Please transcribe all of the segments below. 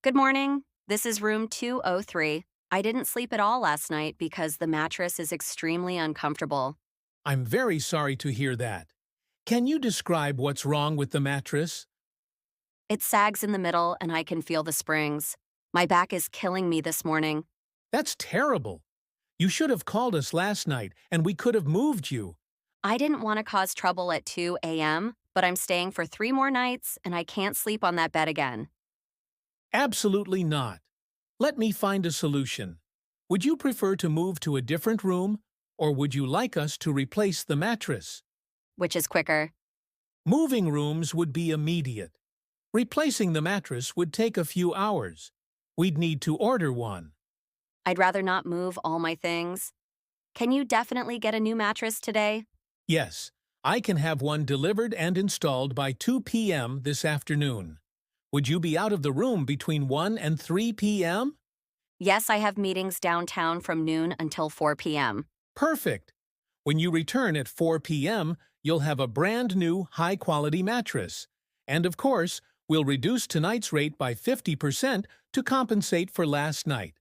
Good morning. This is room 203. I didn't sleep at all last night because the mattress is extremely uncomfortable. I'm very sorry to hear that. Can you describe what's wrong with the mattress? It sags in the middle and I can feel the springs. My back is killing me this morning. That's terrible. You should have called us last night and we could have moved you. I didn't want to cause trouble at 2 a.m., but I'm staying for 3 more nights and I can't sleep on that bed again. Absolutely not. Let me find a solution. Would you prefer to move to a different room, or would you like us to replace the mattress? Which is quicker? Moving rooms would be immediate. Replacing the mattress would take a few hours. We'd need to order one. I'd rather not move all my things. Can you definitely get a new mattress today? Yes, I can have one delivered and installed by 2 p.m. this afternoon. Would you be out of the room between 1 and 3 p.m.? Yes, I have meetings downtown from noon until 4 p.m. Perfect. When you return at 4 p.m., you'll have a brand new, high-quality mattress. And of course, we'll reduce tonight's rate by 50% to compensate for last night.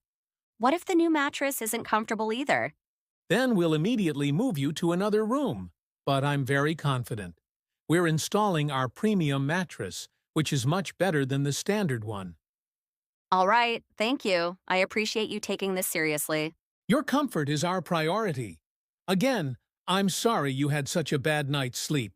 What if the new mattress isn't comfortable either? Then we'll immediately move you to another room. But I'm very confident. We're installing our premium mattress, which is much better than the standard one. All right, thank you. I appreciate you taking this seriously. Your comfort is our priority. Again, I'm sorry you had such a bad night's sleep.